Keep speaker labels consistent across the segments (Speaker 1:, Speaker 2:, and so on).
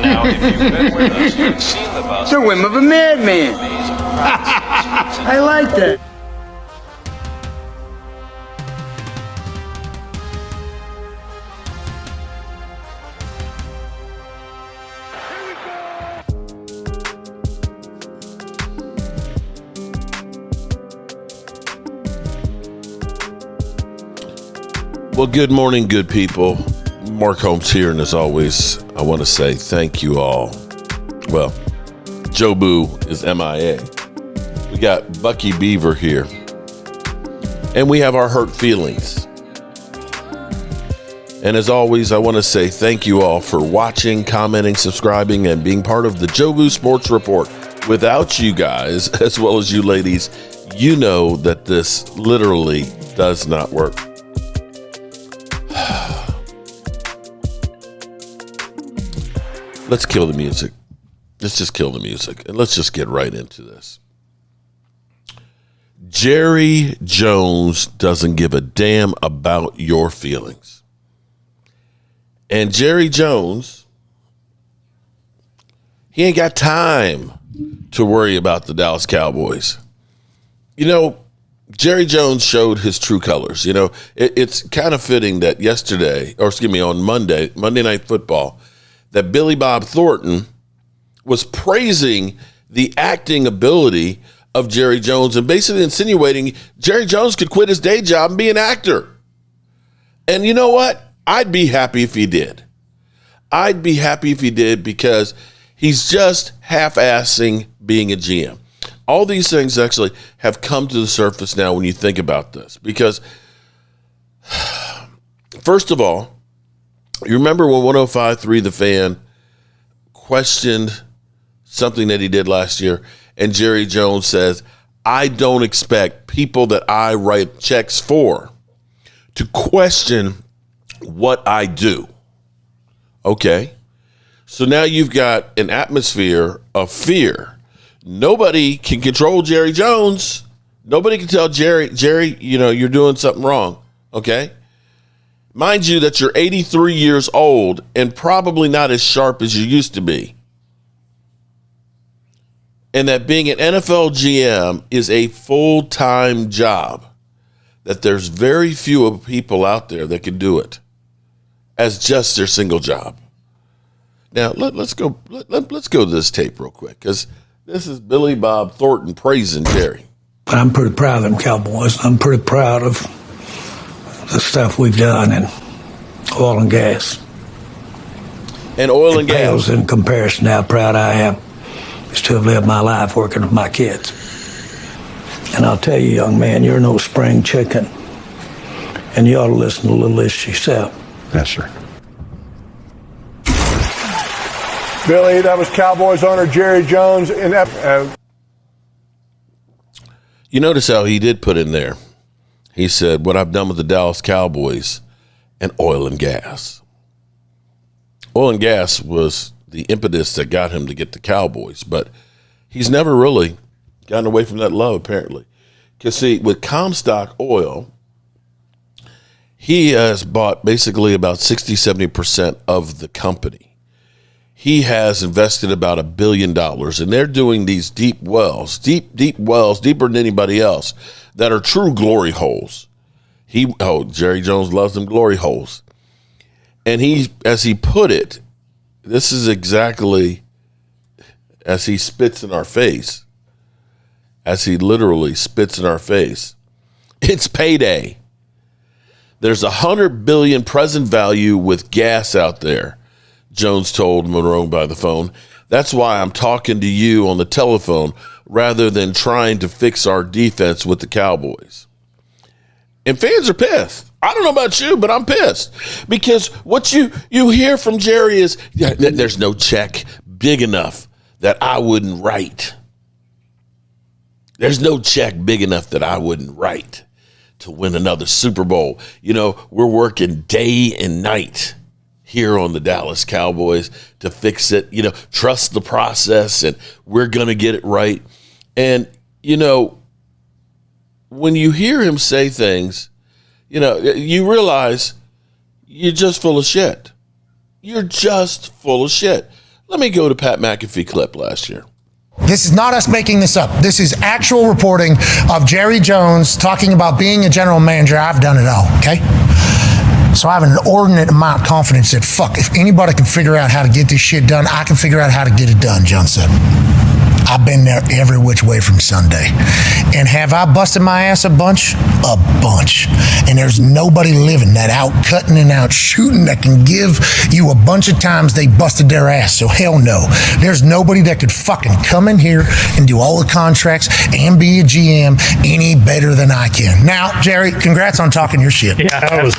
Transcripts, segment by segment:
Speaker 1: Now, if you've been with us, you've seen the bus.
Speaker 2: The whim of a madman. I like that.
Speaker 3: Well, good morning, good people. Mark Holmes here, and as always, I want to say thank you all. Well, Joe Boo is MIA. We got Bucky Beaver here, and we have our hurt feelings. And as always, I want to say thank you all for watching, commenting, subscribing, and being part of the Joe Boo Sports Report. Without you guys, as well as you ladies, you know that this literally does not work. Let's kill the music. Let's just kill the music. And let's just get right into this. Jerry Jones doesn't give a damn about your feelings. And Jerry Jones, he ain't got time to worry about the Dallas Cowboys. You know, Jerry Jones showed his true colors. You know, it's kind of fitting that on Monday Night Football, that Billy Bob Thornton was praising the acting ability of Jerry Jones and basically insinuating Jerry Jones could quit his day job and be an actor. And you know what? I'd be happy if he did. I'd be happy if he did, because he's just half-assing being a GM. All these things actually have come to the surface now when you think about this, because first of all, you remember when 105.3 The Fan questioned something that he did last year, and Jerry Jones says, I don't expect people that I write checks for to question what I do. Okay. So now you've got an atmosphere of fear. Nobody can control Jerry Jones. Nobody can tell Jerry, you know, you're doing something wrong. Okay. Mind you that you're 83 years old and probably not as sharp as you used to be. And that being an NFL GM is a full-time job, that there's very few people out there that can do it as just their single job. Now, let's go to this tape real quick, because this is Billy Bob Thornton praising Jerry.
Speaker 4: But I'm pretty proud of them Cowboys. I'm pretty proud of the stuff we've done in oil and gas.
Speaker 3: And oil and
Speaker 4: it pales
Speaker 3: gas.
Speaker 4: In comparison to how proud I am is to have lived my life working with my kids. And I'll tell you, young man, you're no spring chicken. And you ought to listen to Little Ish yourself.
Speaker 5: Yes, sir.
Speaker 6: Billy, that was Cowboys owner Jerry Jones.
Speaker 3: You notice how he did put in there. He said, what I've done with the Dallas Cowboys and oil and gas. Oil and gas was the impetus that got him to get the Cowboys, but he's never really gotten away from that love, apparently. Because, see, with Comstock Oil, he has bought basically about 60-70% of the company. He has invested about $1 billion, and they're doing these deep wells, deep wells, deeper than anybody else, that are true glory holes. Jerry Jones loves them glory holes. And he, as he put it, this is exactly as he spits in our face, as he literally spits in our face. It's payday. There's $100 billion present value with gas out there, Jones told Monroe by the phone. That's why I'm talking to you on the telephone rather than trying to fix our defense with the Cowboys. And fans are pissed. I don't know about you, but I'm pissed. Because what you hear from Jerry is, there's no check big enough that I wouldn't write. There's no check big enough that I wouldn't write to win another Super Bowl. You know, we're working day and night here on the Dallas Cowboys to fix it. You know, trust the process, and we're going to get it right. And, you know, when you hear him say things, you know, you realize you're just full of shit. You're just full of shit. Let me go to Pat McAfee clip last year.
Speaker 5: This is not us making this up. This is actual reporting of Jerry Jones talking about being a general manager. I've done it all, okay? So I have an inordinate amount of confidence that, fuck, if anybody can figure out how to get this shit done, I can figure out how to get it done, John said. I've been there every which way from Sunday. And have I busted my ass a bunch? A bunch. And there's nobody living that out cutting and out shooting that can give you a bunch of times they busted their ass. So hell no. There's nobody that could fucking come in here and do all the contracts and be a GM any better than I can. Now, Jerry, congrats on talking your shit.
Speaker 7: Yeah, that was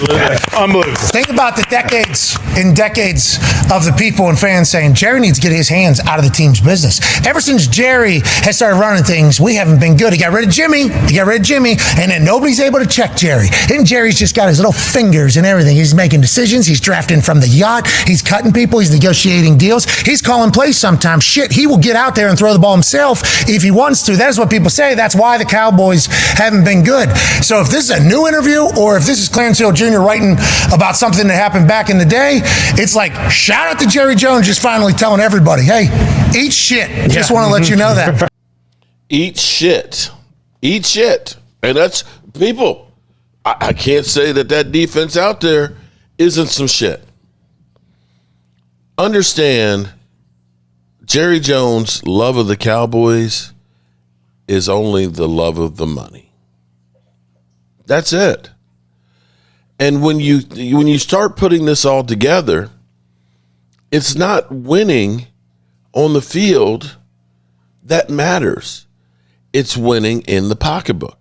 Speaker 7: unbelievable.
Speaker 5: Think about the decades and decades of the people and fans saying Jerry needs to get his hands out of the team's business. Ever since Jerry has started running things, we haven't been good. He got rid of Jimmy, and then nobody's able to check Jerry. And Jerry's just got his little fingers and everything. He's making decisions. He's drafting from the yacht. He's cutting people. He's negotiating deals. He's calling plays sometimes. Shit, he will get out there and throw the ball himself if he wants to. That is what people say. That's why the Cowboys haven't been good. So if this is a new interview or if this is Clarence Hill Jr. writing about something that happened back in the day, it's like, shout out to Jerry Jones just finally telling everybody, hey, eat shit. Just want to let you know that.
Speaker 3: Eat shit. Eat shit. And that's, people, I can't say that defense out there isn't some shit. Understand, Jerry Jones' love of the Cowboys is only the love of the money. That's it. And when you start putting this all together, it's not winning on the field that matters. It's winning in the pocketbook.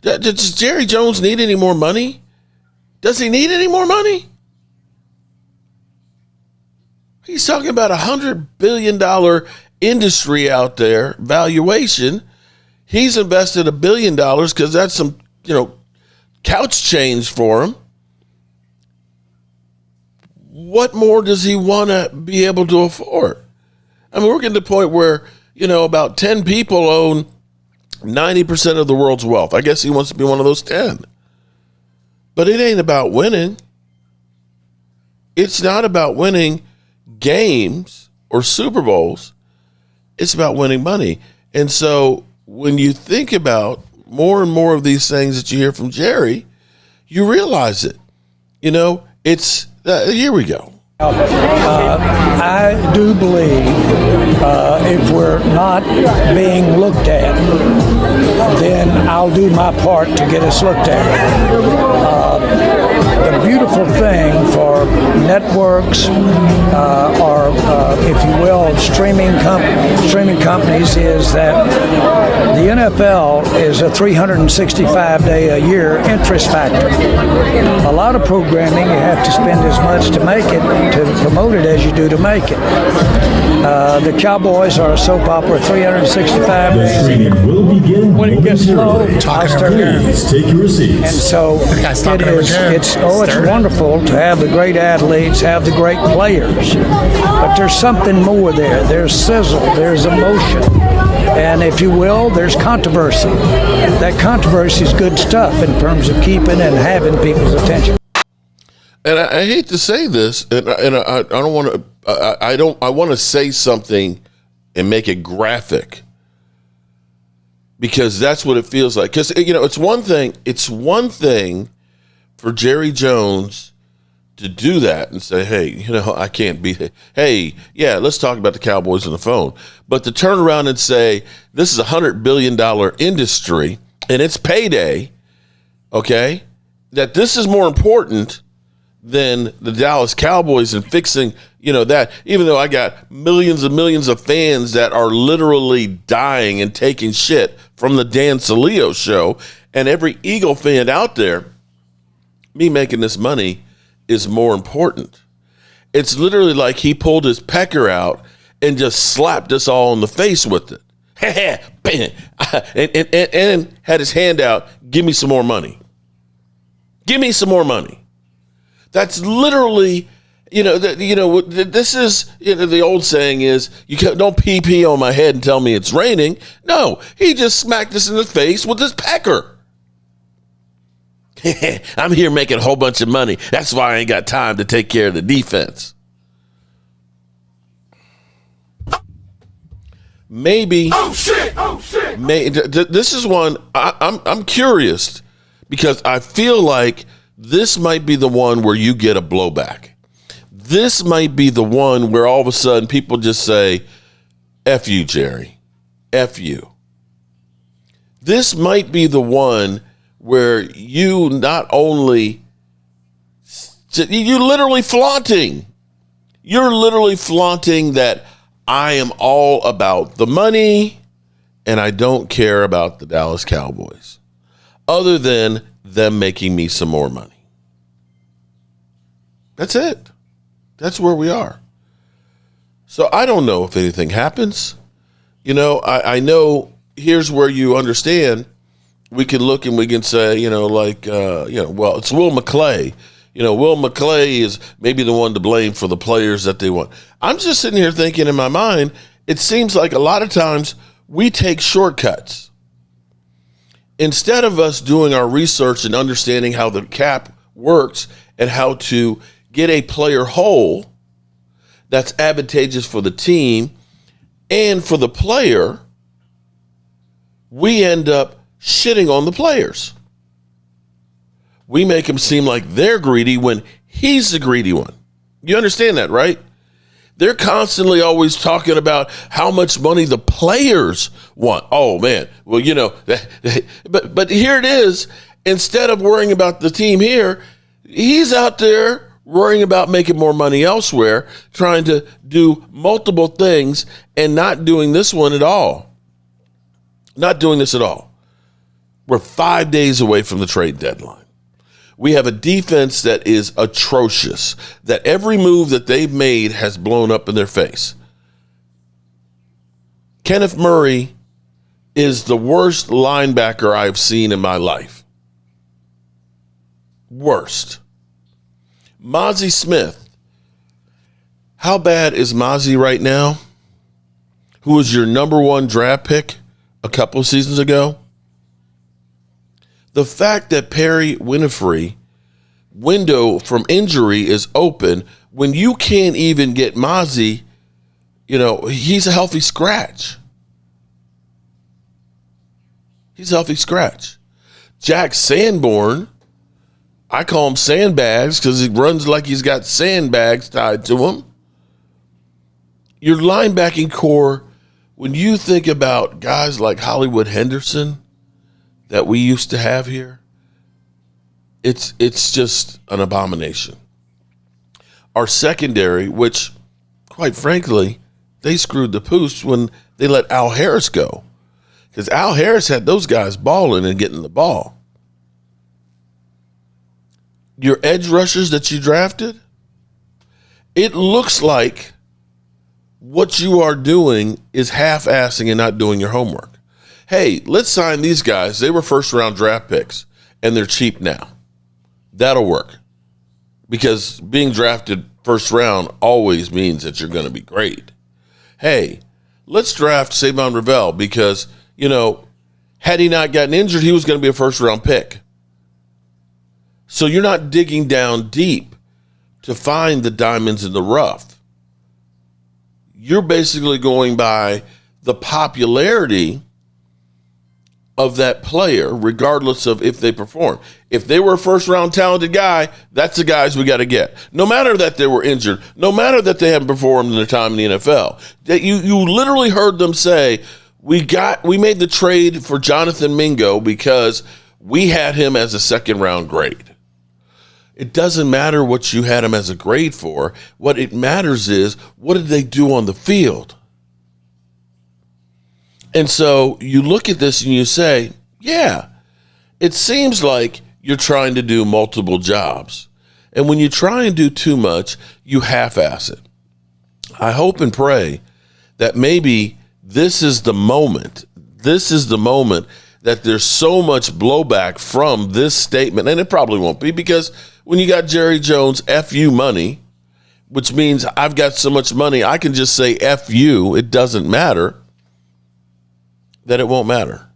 Speaker 3: Does Jerry Jones need any more money? Does he need any more money? He's talking about $100 billion industry out there, valuation. He's invested $1 billion because that's some, couch change for him. What more does he want to be able to afford? I mean, we're getting to the point where, about 10 people own 90% of the world's wealth. I guess he wants to be one of those 10. But it ain't about winning. It's not about winning games or Super Bowls. It's about winning money. And so when you think about more and more of these things that you hear from Jerry, you realize it. It's here we go.
Speaker 4: I do believe if we're not being looked at, then I'll do my part to get us looked at. The beautiful thing for networks or, if you will, streaming companies is that the NFL is a 365-day-a-year interest factor. A lot of programming, you have to spend as much to make it, to promote it, as you do to make it. The Cowboys are a soap opera 365 days.
Speaker 8: The streaming will begin
Speaker 4: When it gets slow, I'll start hearing.
Speaker 8: Please take your seats.
Speaker 4: And so it's wonderful to have the great athletes, have the great players, but there's something more there. There's sizzle, there's emotion, and if you will, there's controversy. That controversy is good stuff in terms of keeping and having people's attention.
Speaker 3: And I hate to say this, and I don't want to. I want to say something and make it graphic, because that's what it feels like. Because it's one thing. It's one thing for Jerry Jones to do that and say, "Hey, I can't be. Hey, yeah, let's talk about the Cowboys on the phone." But to turn around and say, "This is $100 billion industry and it's payday," okay, that this is more important than the Dallas Cowboys and fixing, that, even though I got millions and millions of fans that are literally dying and taking shit from the Dan Saleo show, and every Eagle fan out there, me making this money is more important. It's literally like he pulled his pecker out and just slapped us all in the face with it. and had his hand out, give me some more money. Give me some more money. That's literally, this is, the old saying is, don't pee on my head and tell me it's raining. No, he just smacked us in the face with his pecker. I'm here making a whole bunch of money. That's why I ain't got time to take care of the defense. maybe. Oh shit! This is one I'm curious because I feel like this might be the one where you get a blowback. This might be the one where all of a sudden people just say, F you, Jerry. F you. This might be the one where you not only, you're literally flaunting. You're literally flaunting that I am all about the money and I don't care about the Dallas Cowboys other than them making me some more money. That's it. That's where we are. So I don't know if anything happens. You know, I know here's where you understand. We can look and we can say, well, it's Will McClay. Will McClay is maybe the one to blame for the players that they want. I'm just sitting here thinking in my mind, it seems like a lot of times we take shortcuts. Instead of us doing our research and understanding how the cap works and how to get a player whole that's advantageous for the team and for the player, we end up shitting on the players. We make him seem like they're greedy when he's the greedy one. You understand that, right? They're constantly always talking about how much money the players want. Oh, man. Well, but here it is. Instead of worrying about the team here, he's out there worrying about making more money elsewhere, trying to do multiple things and not doing this one at all. Not doing this at all. We're 5 days away from the trade deadline. We have a defense that is atrocious, that every move that they've made has blown up in their face. Kenneth Murray is the worst linebacker I've seen in my life. Worst. Mozzie Smith. How bad is Mozzie right now? Who was your number one draft pick a couple of seasons ago? The fact that Perry Winfrey window from injury is open when you can't even get Mozzie, he's a healthy scratch. He's a healthy scratch. Jack Sanborn, I call him sandbags because he runs like he's got sandbags tied to him. Your linebacking core, when you think about guys like Hollywood Henderson that we used to have here, it's just an abomination. Our secondary, which, quite frankly, they screwed the pooch when they let Al Harris go. Because Al Harris had those guys balling and getting the ball. Your edge rushers that you drafted, it looks like what you are doing is half-assing and not doing your homework. Hey, let's sign these guys. They were first-round draft picks, and they're cheap now. That'll work. Because being drafted first round always means that you're going to be great. Hey, let's draft Savon Ravel because, had he not gotten injured, he was going to be a first-round pick. So you're not digging down deep to find the diamonds in the rough. You're basically going by the popularity of that player, regardless of if they perform. If they were a first-round talented guy, that's the guys we got to get. No matter that they were injured, no matter that they haven't performed in their time in the NFL. That you literally heard them say, we made the trade for Jonathan Mingo because we had him as a second-round grade. It doesn't matter what you had him as a grade for. What it matters is, what did they do on the field? And so you look at this and you say, yeah, it seems like you're trying to do multiple jobs. And when you try and do too much, you half-ass it. I hope and pray that maybe this is the moment. This is the moment that there's so much blowback from this statement. And it probably won't be, because when you got Jerry Jones, F you money, which means I've got so much money, I can just say F you, it doesn't matter, that it won't matter.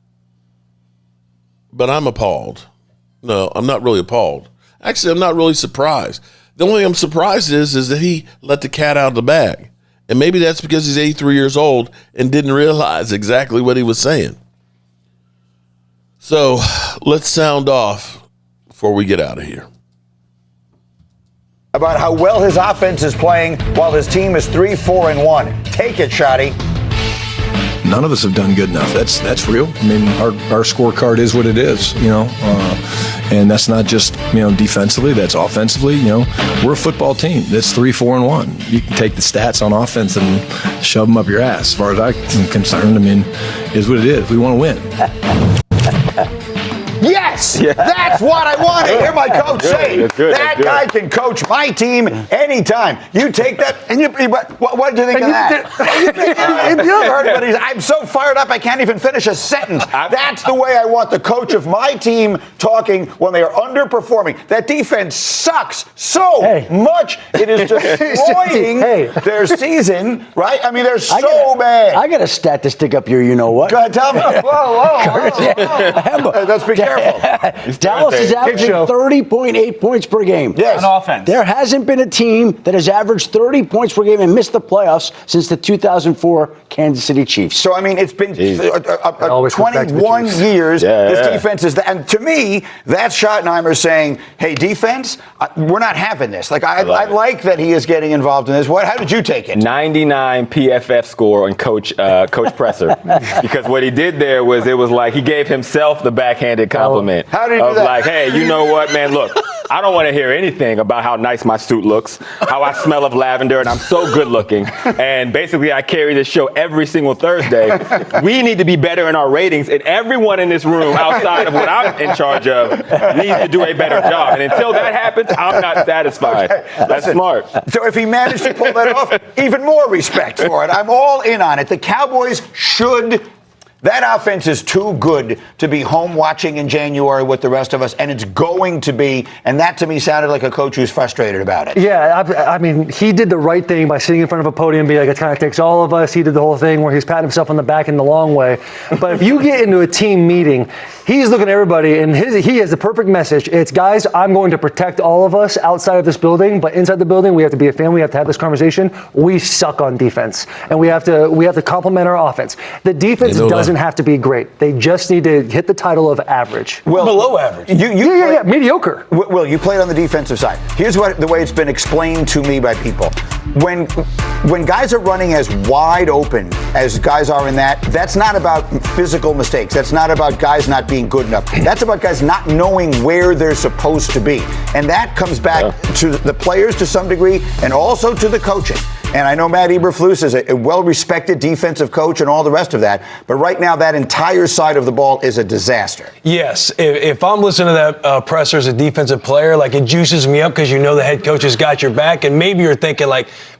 Speaker 3: But I'm appalled. No, I'm not really appalled. Actually, I'm not really surprised. The only thing I'm surprised is that he let the cat out of the bag And maybe that's because he's 83 years old and didn't realize exactly what he was saying. So let's sound off before we get out of here.
Speaker 2: About how well his offense is playing while his team is 3-4-1. Take it, Shotty.
Speaker 9: None of us have done good enough. That's real. I mean, our scorecard is what it is, and that's not just, defensively, that's offensively, we're a football team that's 3-4-1. You can take the stats on offense and shove them up your ass. As far as I'm concerned, is what it is. We want to win.
Speaker 2: Yes, that's what I want to hear my coach say. That guy can coach my team anytime. You take that, and what do you think of that? You heard what I'm so fired up I can't even finish a sentence. That's the way I want the coach of my team talking when they are underperforming. That defense sucks so much. It is destroying their season, right? They're so bad.
Speaker 10: I got a stat to stick up your you-know-what.
Speaker 2: Go ahead, tell me. Whoa. Let's be careful.
Speaker 10: Dallas is averaging 30.8 points per game.
Speaker 2: Yes.
Speaker 11: On offense.
Speaker 10: There hasn't been a team that has averaged 30 points per game and missed the playoffs since the 2004 Kansas City Chiefs.
Speaker 2: So, it's been 21 years. This defense is and to me, that's Schottenheimer saying, hey, defense, we're not having this. I like that he is getting involved in this. How did you take it?
Speaker 12: 99 PFF score on Coach Presser. Because what he did there was, it was like he gave himself the backhanded compliment.
Speaker 2: How did he do that?
Speaker 12: Like, hey, you know what, man, look, I don't want to hear anything about how nice my suit looks, how I smell of lavender, and I'm so good looking. And basically, I carry this show every single Thursday. We need to be better in our ratings, and everyone in this room, outside of what I'm in charge of, needs to do a better job. And until that happens, I'm not satisfied. That's smart.
Speaker 2: So if he managed to pull that off, even more respect for it. I'm all in on it. The Cowboys should. That offense is too good to be home watching in January with the rest of us, and it's going to be, and that to me sounded like a coach who's frustrated about it.
Speaker 11: Yeah, he did the right thing by sitting in front of a podium and being like, it kind of takes all of us. He did the whole thing where he's patting himself on the back in the long way. But if you get into a team meeting, he's looking at everybody, and he has the perfect message. It's, guys, I'm going to protect all of us outside of this building, but inside the building, we have to be a family. We have to have this conversation. We suck on defense, and we have to complement our offense. The defense doesn't have to be great. They just need to hit the title of average.
Speaker 2: Well,
Speaker 11: below average. Mediocre.
Speaker 2: Will, you played on the defensive side. Here's the way it's been explained to me by people. When guys are running as wide open as guys are in that's not about physical mistakes. That's not about guys not being good enough. That's about guys not knowing where they're supposed to be. And that comes back to the players to some degree and also to the coaching. And I know Matt Eberflus is a well-respected defensive coach and all the rest of that. But right now, that entire side of the ball is a disaster.
Speaker 13: Yes. If I'm listening to that Presser as a defensive player, it juices me up because the head coach has got your back. And maybe you're thinking,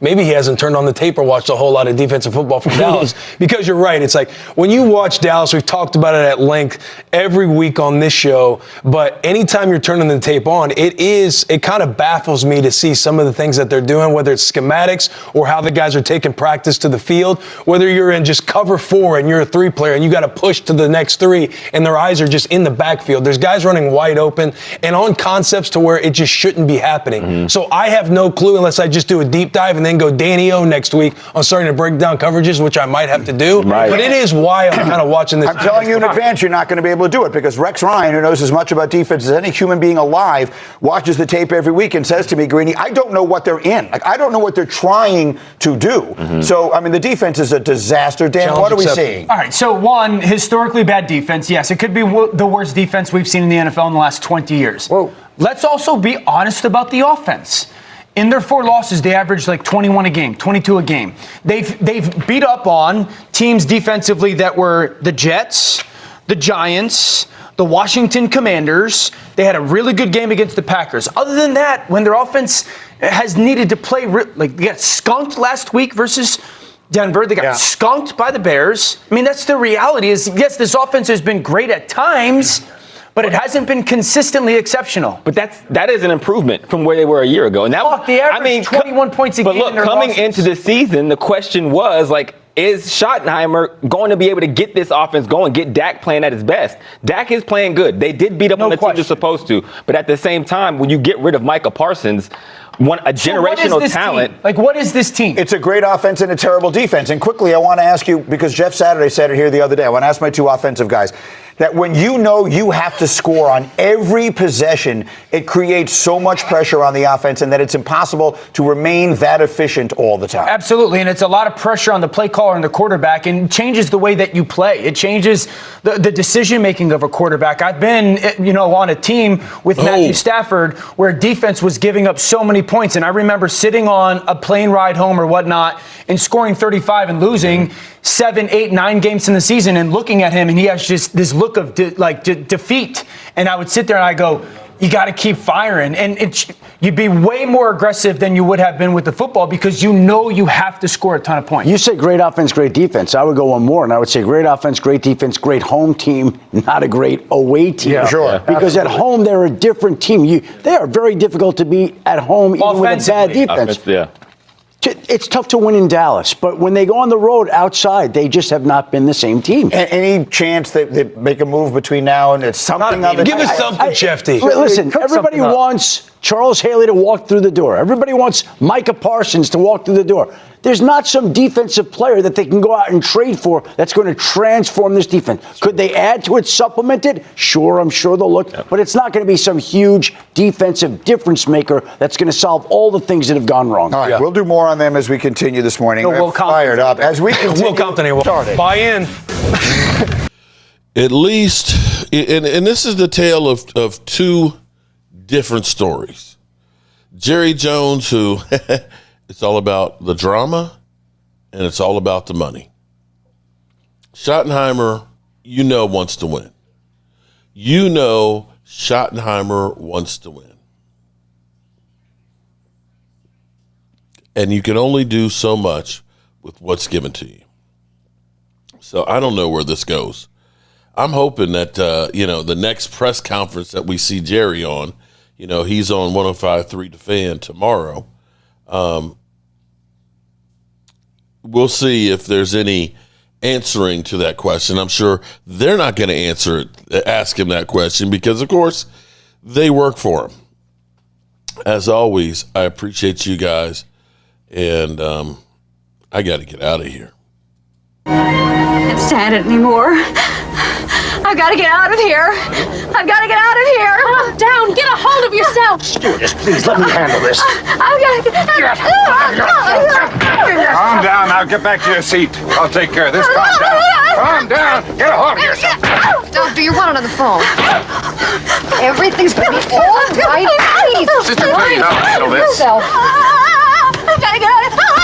Speaker 13: maybe he hasn't turned on the tape or watched a whole lot of defensive football from Dallas. Because you're right. It's like when you watch Dallas, we've talked about it at length every week on this show. But anytime you're turning the tape on, it kind of baffles me to see some of the things that they're doing, whether it's schematics or how the guys are taking practice to the field, whether you're in just cover 4 and you're a 3 player and you got to push to the next 3 and their eyes are just in the backfield. There's guys running wide open and on concepts to where it just shouldn't be happening. Mm-hmm. So I have no clue unless I just do a deep dive and then go Danny O next week on starting to break down coverages, which I might have to do. Right. But it is wild kind of watching this.
Speaker 2: I'm telling you in advance, you're not going to be able to do it because Rex Ryan, who knows as much about defense as any human being alive, watches the tape every week and says to me, Greeny, I don't know what they're in. I don't know what they're trying to do. Mm-hmm. So, the defense is a disaster. Dan,
Speaker 13: Challenge
Speaker 2: what are we
Speaker 13: accepted.
Speaker 2: seeing?
Speaker 11: All right, so one, historically bad defense. Yes, it could be the worst defense we've seen in the NFL in the last 20 years. Whoa. Let's also be honest about the offense. In their 4 losses, they averaged 21 a game, 22 a game. They've beat up on teams defensively that were the Jets, the Giants, the Washington Commanders. They had a really good game against the Packers. Other than that, when their offense has needed to play, they got skunked last week versus Denver. They got skunked by the Bears. That's the reality is, yes, this offense has been great at times, but it hasn't been consistently exceptional.
Speaker 12: But that is an improvement from where they were a year ago. And that
Speaker 11: they averaged 21 points a game.
Speaker 12: But look,
Speaker 11: in their
Speaker 12: coming
Speaker 11: losses.
Speaker 12: into the season, the question was is Schottenheimer going to be able to get this offense going, get Dak playing at his best? Dak is playing good. They did beat up on the team they're supposed to. But at the same time, when you get rid of Micah Parsons, a generational talent.
Speaker 11: Team? Like, what is this team?
Speaker 2: It's a great offense and a terrible defense. And quickly, I want to ask you, because Jeff Saturday said it here the other day, I want to ask my two offensive guys, that when you know you have to score on every possession, it creates so much pressure on the offense and that it's impossible to remain that efficient all the time.
Speaker 11: Absolutely, and it's a lot of pressure on the play caller and the quarterback, and changes the way that you play. It changes the decision-making of a quarterback. I've been, on a team with Matthew Stafford where defense was giving up so many points, and I remember sitting on a plane ride home or whatnot and scoring 35 and losing 7, 8, 9 games in the season and looking at him, and he has just this look of defeat. And I would sit there and I go, you got to keep firing. And you'd be way more aggressive than you would have been with the football because you know you have to score a ton of points.
Speaker 10: You say great offense, great defense. I would go one more, and I would say great offense, great defense, great home team, not a great away team.
Speaker 2: Yeah, sure.
Speaker 10: Because at home, they're a different team. They are very difficult to beat at home, even with a bad defense. It's tough to win in Dallas, but when they go on the road outside, they just have not been the same team.
Speaker 2: Any chance that they make a move between now and it's something of it?
Speaker 13: Give us something, Shefty.
Speaker 10: Listen, everybody wants Charles Haley to walk through the door. Everybody wants Micah Parsons to walk through the door. There's not some defensive player that they can go out and trade for that's going to transform this defense. Could they add to it, supplement it? Sure, I'm sure they'll look. But it's not going to be some huge defensive difference maker that's going to solve all the things that have gone wrong.
Speaker 2: All right, we'll do more on them as we continue this morning.
Speaker 11: Will
Speaker 2: fired up. As we continue.
Speaker 13: Will Compton, buy in.
Speaker 3: At least, and this is the tale of two different stories. Jerry Jones, who... It's all about the drama, and it's all about the money. Schottenheimer, wants to win. Schottenheimer wants to win. And you can only do so much with what's given to you. So I don't know where this goes. I'm hoping that, the next press conference that we see Jerry on, he's on 105.3 The Fan tomorrow. We'll see if there's any answering to that question. I'm sure they're not going to ask him that question because, of course, they work for him. As always, I appreciate you guys, and I got to get out of here.
Speaker 14: I can't stand it anymore. I've got to get out of here. I've got to get out of here. Calm down. Get a hold of yourself.
Speaker 6: Stewardess, please let me handle this.
Speaker 14: I've got to get
Speaker 6: Calm down. Now get back to your seat. I'll take care of this. Calm down. Calm down. Get a hold of yourself.
Speaker 14: Doctor, you're wanted on the phone. Everything's going to be all right. Please.
Speaker 6: Sister, please, I'll handle this.
Speaker 14: I've got to get out of here.